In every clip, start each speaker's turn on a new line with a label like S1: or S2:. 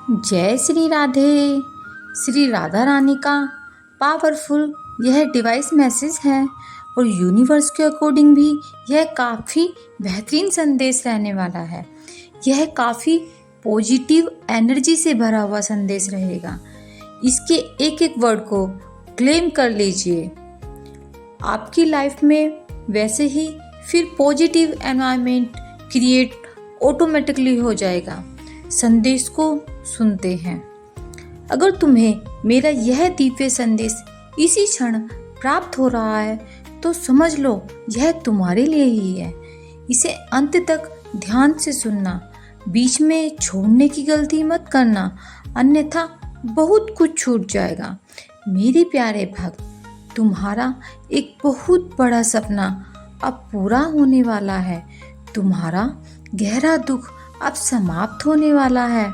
S1: जय श्री राधे। श्री राधा रानी का पावरफुल यह डिवाइस मैसेज है और यूनिवर्स के अकॉर्डिंग भी यह काफ़ी बेहतरीन संदेश रहने वाला है। यह काफ़ी पॉजिटिव एनर्जी से भरा हुआ संदेश रहेगा। इसके एक एक वर्ड को क्लेम कर लीजिए। आपकी लाइफ में वैसे ही फिर पॉजिटिव एनवायरनमेंट क्रिएट ऑटोमेटिकली हो जाएगा। संदेश को सुनते हैं। अगर तुम्हें मेरा यह दिव्य संदेश इसी क्षण प्राप्त हो रहा है तो समझ लो यह तुम्हारे लिए ही है। इसे अंत तक ध्यान से सुनना, बीच में छोड़ने की गलती मत करना, अन्यथा बहुत कुछ छूट जाएगा। मेरे प्यारे भक्त, तुम्हारा एक बहुत बड़ा सपना अब पूरा होने वाला है। तुम्हारा गहरा दुख अब समाप्त होने वाला है।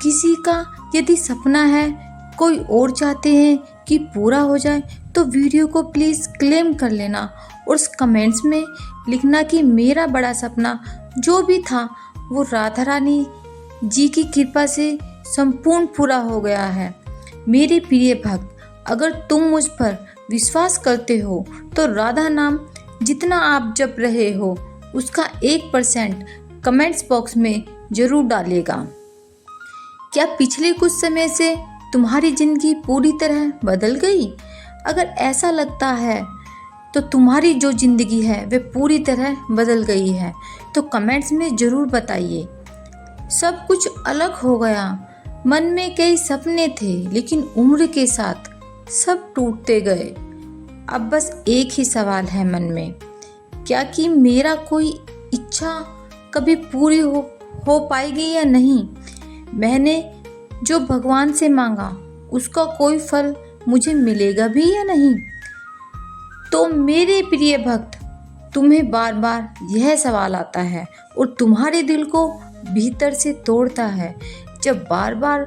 S1: किसी का यदि सपना है, कोई और चाहते हैं कि पूरा हो जाए, तो वीडियो को प्लीज़ क्लेम कर लेना और उस कमेंट्स में लिखना कि मेरा बड़ा सपना जो भी था वो राधा रानी जी की कृपा से संपूर्ण पूरा हो गया है। मेरे प्रिय भक्त, अगर तुम मुझ पर विश्वास करते हो तो राधा नाम जितना आप जप रहे हो उसका 1% कमेंट्स बॉक्स में जरूर डालिएगा। क्या पिछले कुछ समय से तुम्हारी जिंदगी पूरी तरह बदल गई? अगर ऐसा लगता है तो तुम्हारी जो जिंदगी है वह पूरी तरह बदल गई है तो कमेंट्स में ज़रूर बताइए। सब कुछ अलग हो गया। मन में कई सपने थे लेकिन उम्र के साथ सब टूटते गए। अब बस एक ही सवाल है मन में, क्या कि मेरा कोई इच्छा कभी पूरी हो पाएगी या नहीं? मैंने जो भगवान से मांगा उसका कोई फल मुझे मिलेगा भी या नहीं? तो मेरे प्रिय भक्त, तुम्हें बार बार यह सवाल आता है और तुम्हारे दिल को भीतर से तोड़ता है। जब बार बार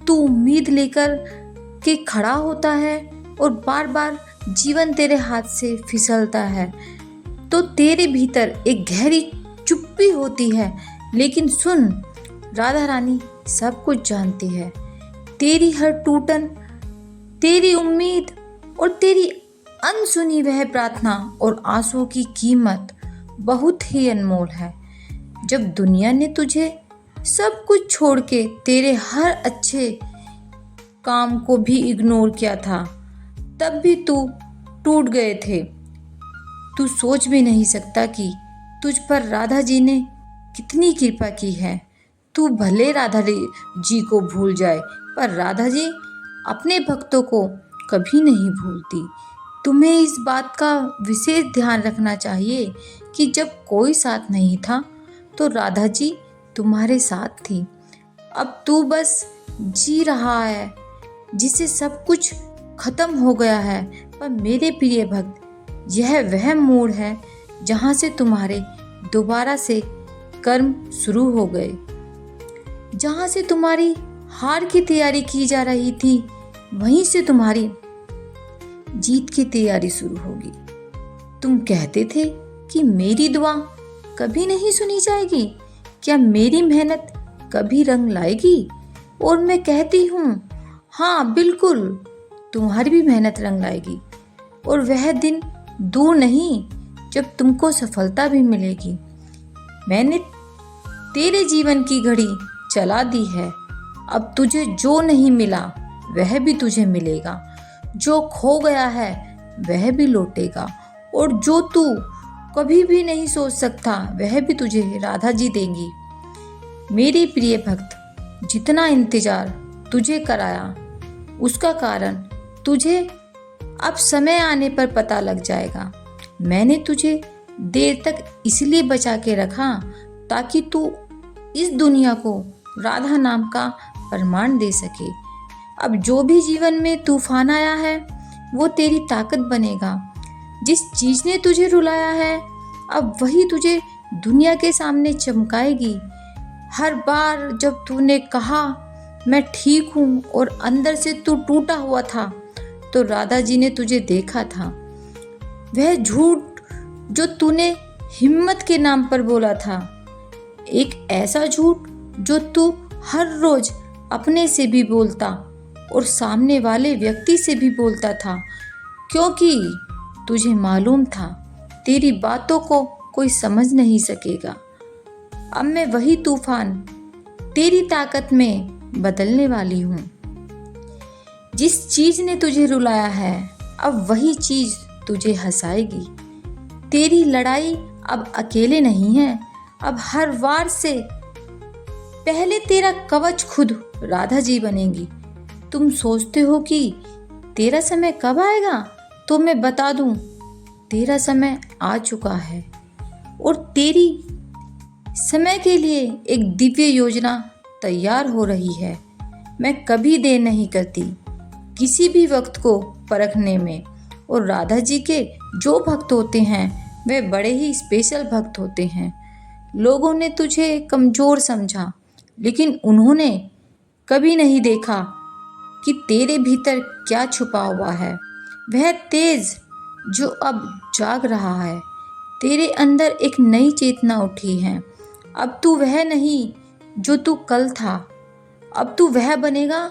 S1: तू उम्मीद लेकर के खड़ा होता है और बार बार जीवन तेरे हाथ से फिसलता है तो तेरे भीतर एक गहरी चुप्पी होती है। लेकिन सुन, राधा रानी सब कुछ जानती है। तेरी हर टूटन, तेरी उम्मीद और तेरी अनसुनी वह प्रार्थना और आंसुओं की कीमत बहुत ही अनमोल है। जब दुनिया ने तुझे सब कुछ छोड़ के तेरे हर अच्छे काम को भी इग्नोर किया था, तब भी तू टूट गए थे। तू सोच भी नहीं सकता कि तुझ पर राधा जी ने कितनी कृपा की है। तू भले राधा जी को भूल जाए पर राधा जी अपने भक्तों को कभी नहीं भूलती। तुम्हें इस बात का विशेष ध्यान रखना चाहिए कि जब कोई साथ नहीं था तो राधा जी तुम्हारे साथ थी। अब तू बस जी रहा है जिससे सब कुछ खत्म हो गया है। पर मेरे प्रिय भक्त, यह वह मोड़ है जहाँ से तुम्हारे दोबारा से कर्म शुरू हो गए। जहाँ से तुम्हारी हार की तैयारी की जा रही थी वहीं से तुम्हारी जीत की तैयारी शुरू होगी। तुम कहते थे कि मेरी दुआ कभी नहीं सुनी जाएगी, क्या मेरी मेहनत कभी रंग लाएगी? और मैं कहती हूँ हाँ बिल्कुल, तुम्हारी भी मेहनत रंग लाएगी और वह दिन दूर नहीं जब तुमको सफलता भी मिलेगी। मैंने तेरे जीवन की घड़ी चला दी है। अब तुझे जो नहीं मिला वह भी तुझे मिलेगा, जो खो गया है वह भी लौटेगा और जो तू कभी भी नहीं सोच सकता वह भी तुझे राधा जी देंगी। मेरे प्रिय भक्त, जितना इंतजार तुझे कराया उसका कारण तुझे अब समय आने पर पता लग जाएगा। मैंने तुझे देर तक इसलिए बचा के रखा ताकि तू इस दुनिया को राधा नाम का प्रमाण दे सके। अब जो भी जीवन में तूफान आया है वो तेरी ताकत बनेगा। जिस चीज़ ने तुझे रुलाया है अब वही तुझे दुनिया के सामने चमकाएगी। हर बार जब तूने कहा मैं ठीक हूँ और अंदर से तू टूटा हुआ था तो राधा जी ने तुझे देखा था। वह झूठ जो तूने हिम्मत के नाम पर बोला था, एक ऐसा झूठ जो तू हर रोज अपने से भी बोलता और सामने वाले व्यक्ति से भी बोलता था, क्योंकि तुझे मालूम था तेरी बातों को कोई समझ नहीं सकेगा। अब मैं वही तूफान तेरी ताकत में बदलने वाली हूँ। जिस चीज ने तुझे रुलाया है, अब वही चीज तुझे हंसाएगी। तेरी लड़ाई अब अकेले नहीं है, अब हर वार से पहले तेरा कवच खुद राधा जी बनेगी। तुम सोचते हो कि तेरा समय कब आएगा, तो मैं बता दूं, तेरा समय आ चुका है और तेरी समय के लिए एक दिव्य योजना तैयार हो रही है। मैं कभी देर नहीं करती किसी भी वक्त को परखने में, और राधा जी के जो भक्त होते हैं वे बड़े ही स्पेशल भक्त होते हैं। लोगों ने तुझे कमज़ोर समझा, लेकिन उन्होंने कभी नहीं देखा कि तेरे भीतर क्या छुपा हुआ है। वह तेज जो अब जाग रहा है, तेरे अंदर एक नई चेतना उठी है। अब तू वह नहीं जो तू कल था, अब तू वह बनेगा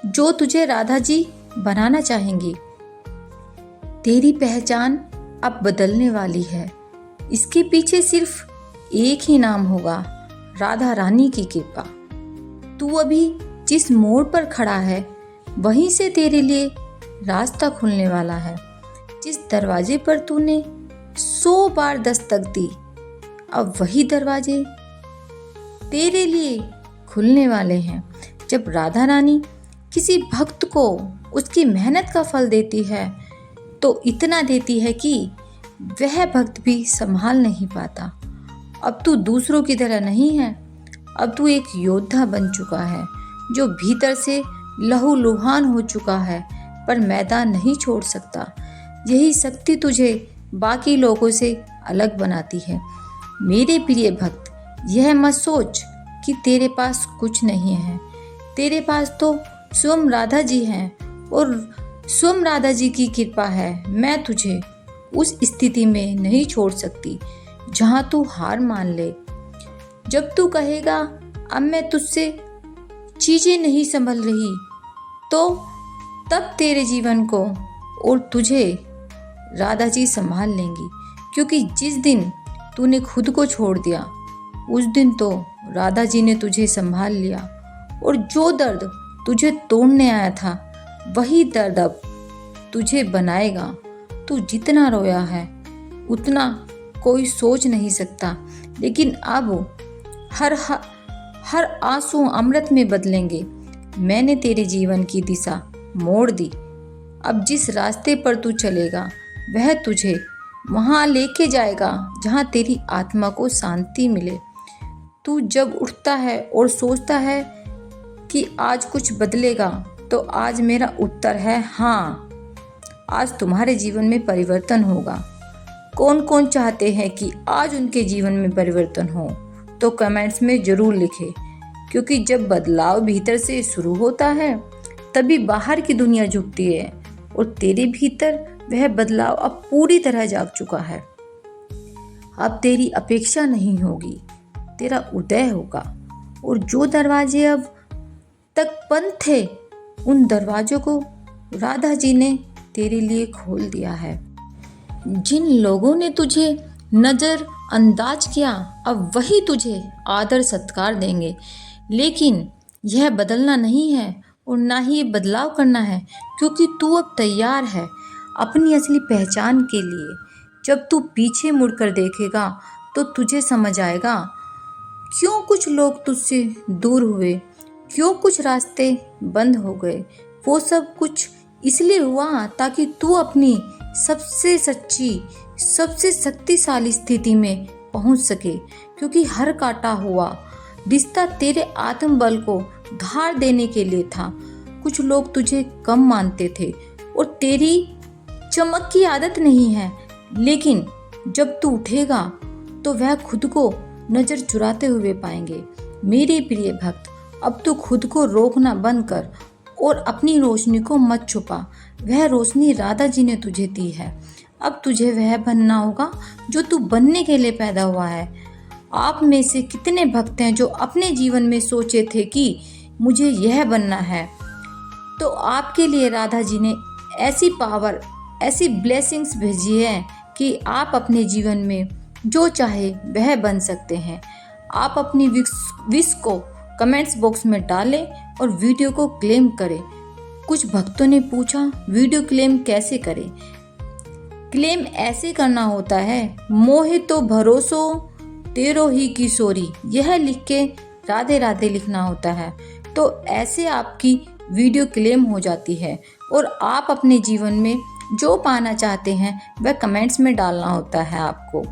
S1: जो तुझे राधा जी बनाना चाहेंगी। तेरी पहचान अब बदलने वाली है। इसके पीछे सिर्फ एक ही नाम होगा, राधा रानी की कृपा। तू अभी जिस मोड़ पर खड़ा है, वहीं से तेरे लिए रास्ता खुलने वाला है। जिस दरवाजे पर तूने 100 बार दस्तक दी, अब वही दरवाजे तेरे लिए खुलने वाले हैं। जब राधा रानी किसी भक्त को उसकी मेहनत का फल देती है, तो इतना देती है कि वह भक्त भी संभाल नहीं पाता। अब तू दूसरों की तरह नहीं है, अब तू एक योद्धा बन चुका है जो भीतर से लहूलुहान हो चुका है, पर मैदान नहीं छोड़ सकता। यही शक्ति तुझे बाकी लोगों से अलग बनाती है। मेरे प्रिय भक्त, यह मत सोच कि तेरे पास कुछ नहीं है। तेरे पास तो स्वयं राधा जी हैं, और स्वयं राधा जी की कृपा है। मैं तुझे उस स्थिति में नहीं छोड़ सकती जहां तू हार मान ले। जब तू कहेगा अब मैं तुझसे चीजें नहीं संभल रही, तो तब तेरे जीवन को और तुझे राधा जी संभाल लेंगी। क्योंकि जिस दिन तूने खुद को छोड़ दिया, उस दिन तो राधा जी ने तुझे संभाल लिया, और जो दर्द तुझे तोड़ने आया था, वही दर्द अब तुझे बनाएगा। तू जितना रोया है उतना कोई सोच नहीं सकता, लेकिन अब हर आंसू अमृत में बदलेंगे। मैंने तेरे जीवन की दिशा मोड़ दी। अब जिस रास्ते पर तू चलेगा, वह तुझे वहाँ लेके जाएगा जहाँ तेरी आत्मा को शांति मिले। तू जब उठता है और सोचता है कि आज कुछ बदलेगा, तो आज मेरा उत्तर है हाँ, आज तुम्हारे जीवन में परिवर्तन होगा। कौन कौन चाहते हैं कि आज उनके जीवन में परिवर्तन हो, तो कमेंट्स में ज़रूर लिखें। क्योंकि जब बदलाव भीतर से शुरू होता है, तभी बाहर की दुनिया झुकती है, और तेरे भीतर वह बदलाव अब पूरी तरह जाग चुका है। अब तेरी अपेक्षा नहीं होगी, तेरा उदय होगा। और जो दरवाजे अब तक बंद थे, उन दरवाजों को राधा जी ने तेरे लिए खोल दिया है। जिन लोगों ने तुझे नज़रअंदाज किया, अब वही तुझे आदर सत्कार देंगे। लेकिन यह बदलना नहीं है, और ना ही ये बदलाव करना है, क्योंकि तू अब तैयार है अपनी असली पहचान के लिए। जब तू पीछे मुड़कर देखेगा, तो तुझे समझ आएगा क्यों कुछ लोग तुझसे दूर हुए, क्यों कुछ रास्ते बंद हो गए। वो सब कुछ इसलिए हुआ ताकि तू अपनी सबसे सच्ची, सबसे शक्तिशाली स्थिति में पहुंच सके। क्योंकि हर काटा हुआ रिश्ता तेरे आत्मबल को धार देने के लिए था। कुछ लोग तुझे कम मानते थे और तेरी चमक की आदत नहीं है, लेकिन जब तू उठेगा तो वह खुद को नज़र चुराते हुए पाएंगे। मेरे प्रिय भक्त, अब तू खुद को रोकना बंद कर और अपनी रोशनी को मत छुपा। वह रोशनी राधा जी ने तुझे दी है। अब तुझे वह बनना होगा जो तू बनने के लिए पैदा हुआ है। आप में से कितने भक्त हैं जो अपने जीवन में सोचे थे कि मुझे यह बनना है, तो आपके लिए राधा जी ने ऐसी पावर, ऐसी ब्लेसिंग्स भेजी है कि आप अपने जीवन में जो चाहे वह बन सकते हैं। आप अपनी विश को कमेंट्स बॉक्स में डालें और वीडियो को क्लेम करें। कुछ भक्तों ने पूछा, वीडियो क्लेम कैसे करें? क्लेम ऐसे करना होता है, मोहे तो भरोसो तेरो ही किशोरी, यह लिख के राधे राधे लिखना होता है। तो ऐसे आपकी वीडियो क्लेम हो जाती है और आप अपने जीवन में जो पाना चाहते हैं वह कमेंट्स में डालना होता है आपको।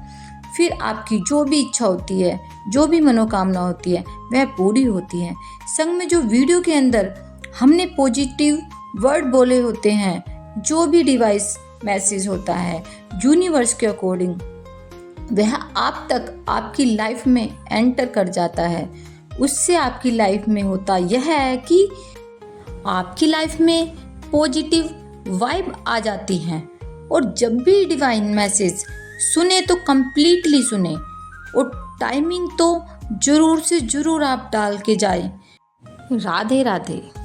S1: फिर आपकी जो भी इच्छा होती है, जो भी मनोकामना होती है वह पूरी होती है। संग में जो वीडियो के अंदर हमने पॉजिटिव वर्ड बोले होते हैं, जो भी डिवाइस मैसेज होता है यूनिवर्स के अकॉर्डिंग, वह आप तक आपकी लाइफ में एंटर कर जाता है। उससे आपकी लाइफ में होता यह है कि आपकी लाइफ में पॉजिटिव वाइब आ जाती हैं। और जब भी डिवाइन मैसेज सुने तो कंप्लीटली सुने और टाइमिंग तो जरूर से जरूर आप डाल के जाएं। राधे राधे।